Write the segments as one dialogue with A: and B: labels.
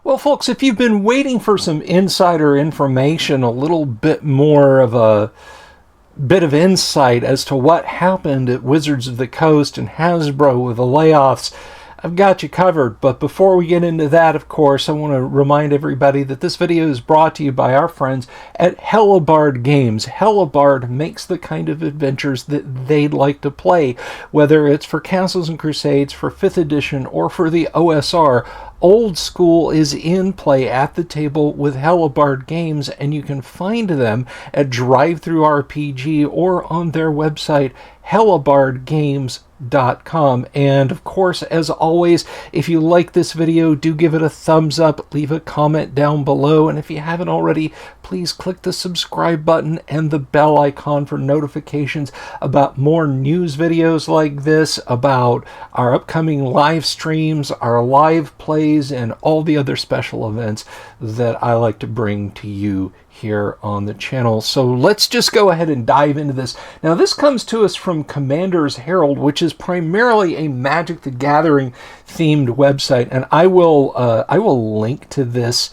A: Well, folks, if you've been waiting for some insider information, a little bit more of a bit of insight as to what happened at Wizards of the Coast and Hasbro with the layoffs, I've got you covered. But before we get into that, of course, I want to remind everybody that this video is brought to you by our friends at Hellebarde Games. Hellebarde makes the kind of adventures that they'd like to play, whether it's for Castles and Crusades, for 5th edition, or for the OSR. Old School is in play at the table with Hellebarde Games, and you can find them at Drive-Thru RPG or on their website, hellebardegames.com. And of course, as always, if you like this video, do give it a thumbs up, leave a comment down below, and if you haven't already, please click the subscribe button and the bell icon for notifications about more news videos like this, about our upcoming live streams, our live plays, and all the other special events that I like to bring to you here on the channel. So let's just go ahead and dive into this. Now, this comes to us from Commander's Herald, which is primarily a Magic the Gathering themed website, and I will link to this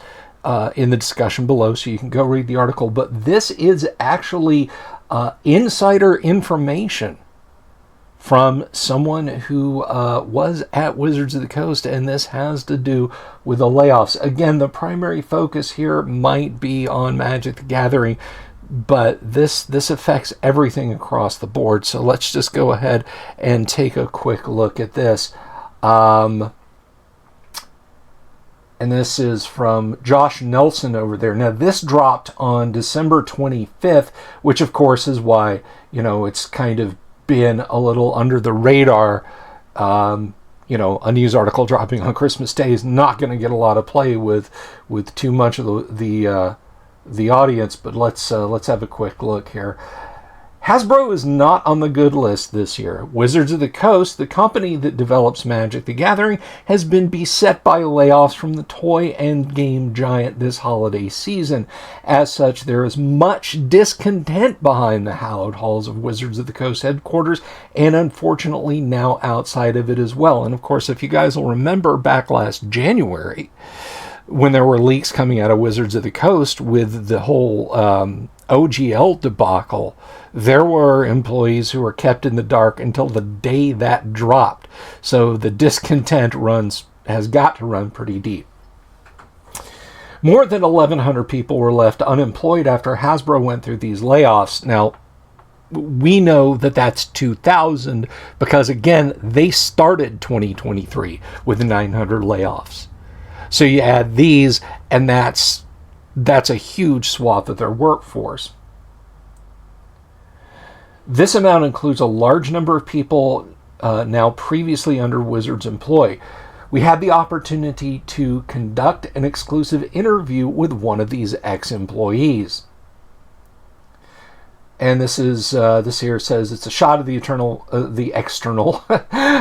A: in the discussion below so you can go read the article. But this is actually insider information from someone who was at Wizards of the Coast, and this has to do with the layoffs. Again, the primary focus here might be on Magic the Gathering, but this affects everything across the board. So let's just go ahead and take a quick look at this. And this is from Josh Nelson over there. Now, this dropped on December 25th, which of course is why, you know, it's kind of been a little under the radar. You know, a news article dropping on Christmas Day is not going to get a lot of play with too much of the audience. But let's have a quick look here. Hasbro is not on the good list this year. Wizards of the Coast, the company that develops Magic the Gathering, has been beset by layoffs from the toy and game giant this holiday season. As such, there is much discontent behind the hallowed halls of Wizards of the Coast headquarters, and unfortunately now outside of it as well. And of course, if you guys will remember back last January, when there were leaks coming out of Wizards of the Coast with the whole OGL debacle, there were employees who were kept in the dark until the day that dropped. So the discontent has got to run pretty deep. More than 1,100 people were left unemployed after Hasbro went through these layoffs. Now, we know that that's 2,000 because, again, they started 2023 with 900 layoffs. So you add these, and that's a huge swath of their workforce. This amount includes a large number of people now previously under Wizards employ. We had the opportunity to conduct an exclusive interview with one of these ex-employees. And this here says it's a shot of the external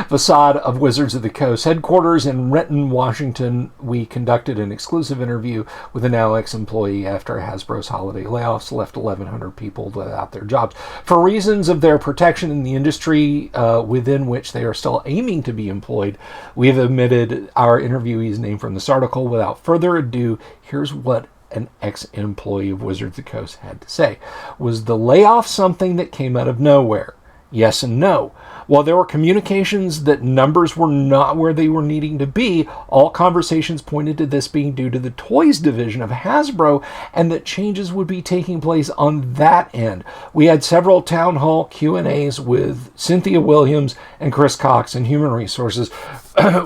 A: facade of Wizards of the Coast headquarters in Renton, Washington. We conducted an exclusive interview with a now ex-employee after Hasbro's holiday layoffs left 1,100 people without their jobs. For reasons of their protection in the industry within which they are still aiming to be employed, we have omitted our interviewee's name from this article. Without further ado, here's what an ex-employee of Wizards of the Coast had to say. Was the layoff something that came out of nowhere? Yes and no. While there were communications that numbers were not where they were needing to be, all conversations pointed to this being due to the toys division of Hasbro and that changes would be taking place on that end. We had several town hall Q&As with Cynthia Williams and Chris Cox in Human Resources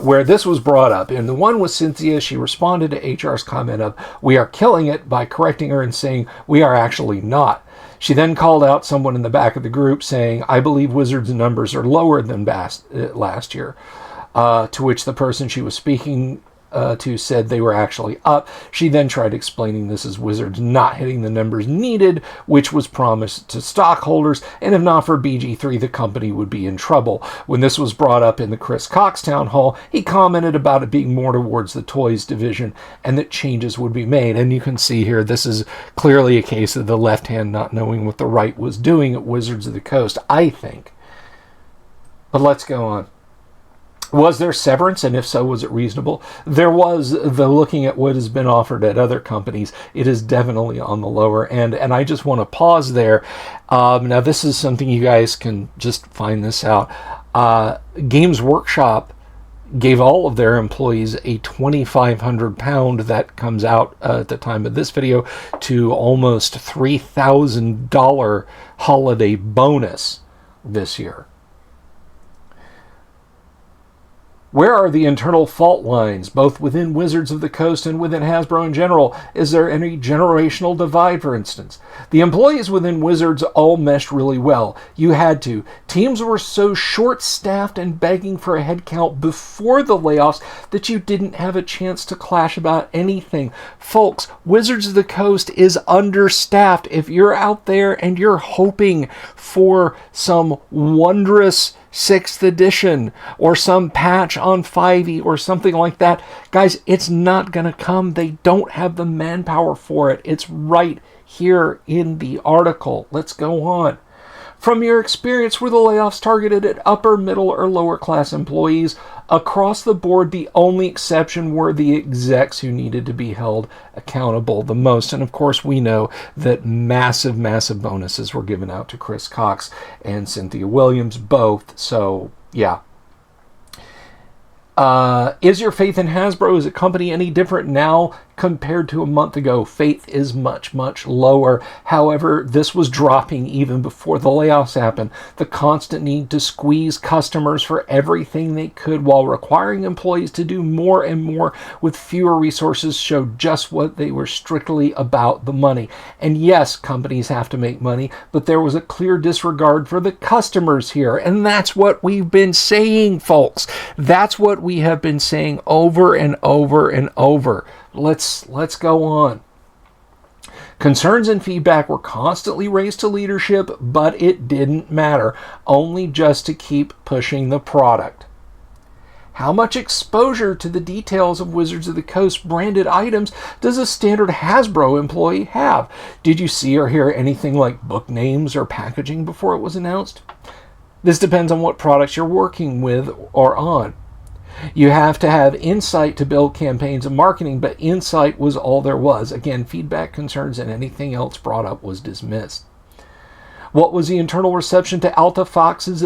A: where this was brought up. In the one with Cynthia, she responded to HR's comment of, "We are killing it," by correcting her and saying, "We are actually not." She then called out someone in the back of the group saying, "I believe Wizards' numbers are lower than last year." To which the person she was speaking to said they were actually up. She then tried explaining this as Wizards not hitting the numbers needed, which was promised to stockholders, and if not for BG3, the company would be in trouble. When this was brought up in the Chris Cox town hall, he commented about it being more towards the toys division and that changes would be made. And you can see here, this is clearly a case of the left hand not knowing what the right was doing at Wizards of the Coast, I think. But let's go on. Was there severance, and if so, was it reasonable? There was, though looking at what has been offered at other companies, it is definitely on the lower end. And I just want to pause there. Now, this is something you guys can just find this out. Games Workshop gave all of their employees a £2,500, that comes out at the time of this video, to almost $3,000 holiday bonus this year. Where are the internal fault lines, both within Wizards of the Coast and within Hasbro in general? Is there any generational divide, for instance? The employees within Wizards all meshed really well. You had to. Teams were so short-staffed and begging for a headcount before the layoffs that you didn't have a chance to clash about anything. Folks, Wizards of the Coast is understaffed. If you're out there and you're hoping for some wondrous 6th edition or some patch on 5e or something like that, guys, it's not going to come. They don't have the manpower for it. It's right here in the article. Let's go on. From your experience, were the layoffs targeted at upper, middle, or lower class employees? Across the board, the only exception were the execs who needed to be held accountable the most. And of course, we know that massive, massive bonuses were given out to Chris Cox and Cynthia Williams both. So, yeah. Is your faith in Hasbro as a company any different now compared to a month ago? Faith is much, much lower. However, this was dropping even before the layoffs happened. The constant need to squeeze customers for everything they could while requiring employees to do more and more with fewer resources showed just what they were strictly about: the money. And yes, companies have to make money, but there was a clear disregard for the customers here. And that's what we've been saying, folks. That's what we have been saying over and over and over. Let's go on. Concerns and feedback were constantly raised to leadership, but it didn't matter, only just to keep pushing the product. How much exposure to the details of Wizards of the Coast branded items does a standard Hasbro employee have? Did you see or hear anything like book names or packaging before it was announced? This depends on what products you're working with or on. You have to have insight to build campaigns and marketing, but insight was all there was. Again, feedback, concerns, and anything else brought up was dismissed. What was the internal reception to Alta Fox's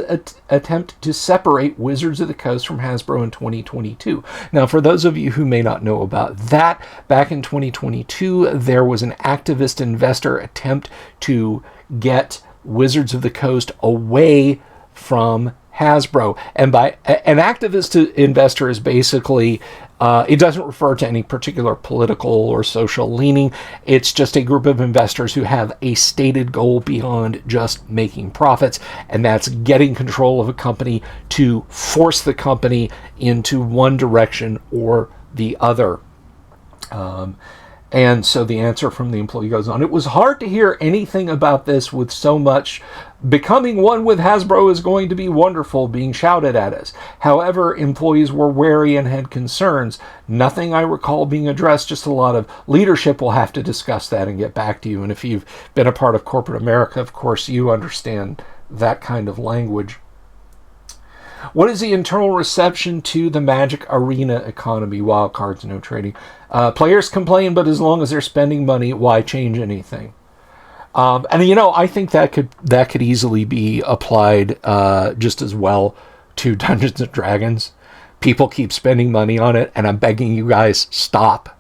A: attempt to separate Wizards of the Coast from Hasbro in 2022? Now, for those of you who may not know about that, back in 2022, there was an activist investor attempt to get Wizards of the Coast away from Hasbro. And by an activist investor is basically, it doesn't refer to any particular political or social leaning. It's just a group of investors who have a stated goal beyond just making profits, and that's getting control of a company to force the company into one direction or the other. And so the answer from the employee goes on: it was hard to hear anything about this with so much "becoming one with Hasbro is going to be wonderful" being shouted at us. However, employees were wary and had concerns. Nothing I recall being addressed, just a lot of leadership will have to discuss that and get back to you. And if you've been a part of corporate America, of course, you understand that kind of language. What is the internal reception to the Magic Arena economy? Wild cards, no trading. Players complain, but as long as they're spending money, why change anything? And I think that could easily be applied just as well to Dungeons and Dragons. People keep spending money on it, and I'm begging you guys, stop.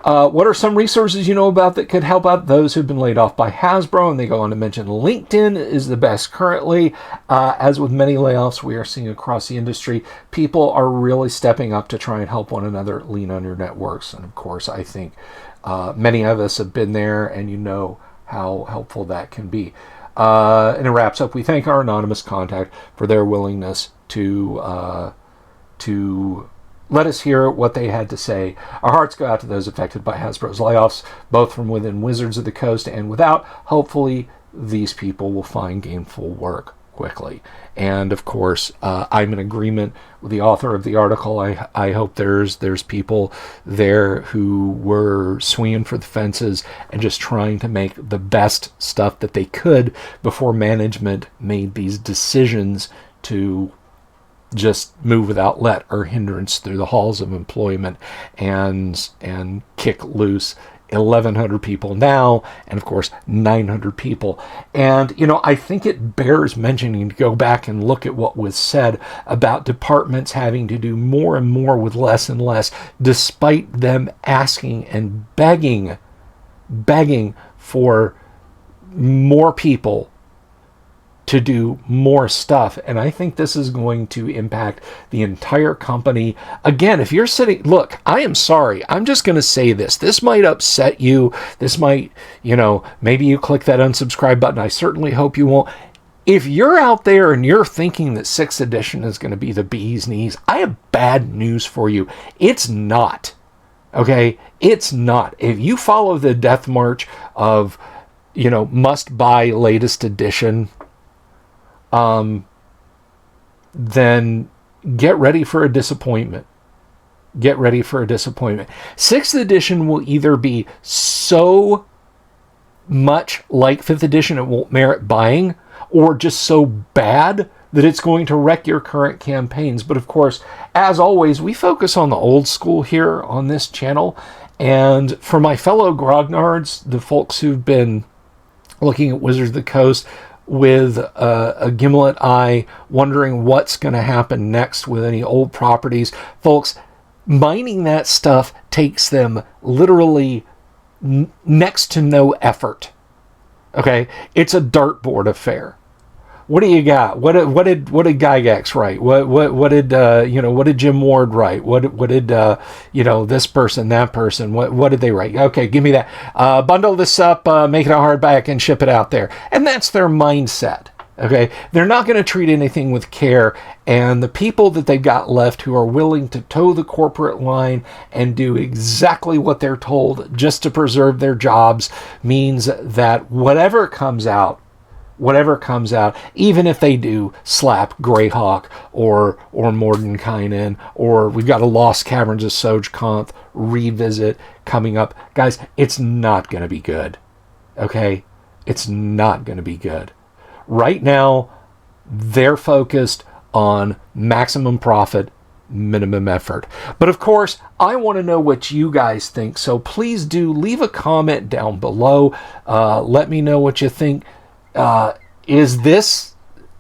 A: What are some resources you know about that could help out those who've been laid off by Hasbro? And they go on to mention LinkedIn is the best currently. As with many layoffs we are seeing across the industry, people are really stepping up to try and help one another lean on your networks. And of course, I think many of us have been there, and you know how helpful that can be. And it wraps up. We thank our anonymous contact for their willingness to let us hear what they had to say. Our hearts go out to those affected by Hasbro's layoffs, both from within Wizards of the Coast and without. Hopefully, these people will find gainful work quickly. And of course, I'm in agreement with the author of the article. I hope there's people there who were swinging for the fences and just trying to make the best stuff that they could before management made these decisions to just move without let or hindrance through the halls of employment and kick loose 1,100 people now, and of course 900 people. And I think it bears mentioning to go back and look at what was said about departments having to do more and more with less and less, despite them asking and begging for more people to do more stuff. And I think this is going to impact the entire company. Again, if you're sitting, look, I am sorry. I'm just going to say this. This might upset you. This might, maybe you click that unsubscribe button. I certainly hope you won't. If you're out there and you're thinking that 6th edition is going to be the bee's knees, I have bad news for you. It's not. Okay? It's not. If you follow the death march of, must buy latest edition, then get ready for a disappointment. Get ready for a disappointment. 6th edition will either be so much like 5th edition it won't merit buying, or just so bad that it's going to wreck your current campaigns. But of course, as always, we focus on the old school here on this channel. And for my fellow grognards, the folks who've been looking at Wizards of the Coast with a gimlet eye, wondering what's going to happen next with any old properties. Folks, mining that stuff takes them literally next to no effort. Okay? It's a dartboard affair. What do you got? What did Gygax write? What did Jim Ward write? What did this person, that person? What did they write? Okay, give me that. Bundle this up, make it a hardback, and ship it out there. And that's their mindset. Okay, they're not going to treat anything with care, and the people that they've got left who are willing to toe the corporate line and do exactly what they're told just to preserve their jobs means that whatever comes out, even if they do slap Greyhawk or Mordenkainen, or we've got a Lost Caverns of Soj-Konth revisit coming up, guys, it's not going to be good. Okay? It's not going to be good. Right now, they're focused on maximum profit, minimum effort. But of course, I want to know what you guys think. So please do leave a comment down below. Let me know what you think. Is this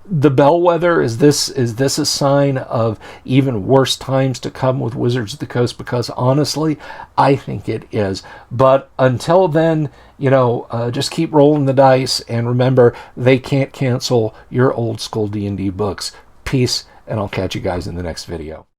A: the bellwether? Is this a sign of even worse times to come with Wizards of the Coast? Because honestly, I think it is. But until then, just keep rolling the dice, and remember, they can't cancel your old school D&D books. Peace, and I'll catch you guys in the next video.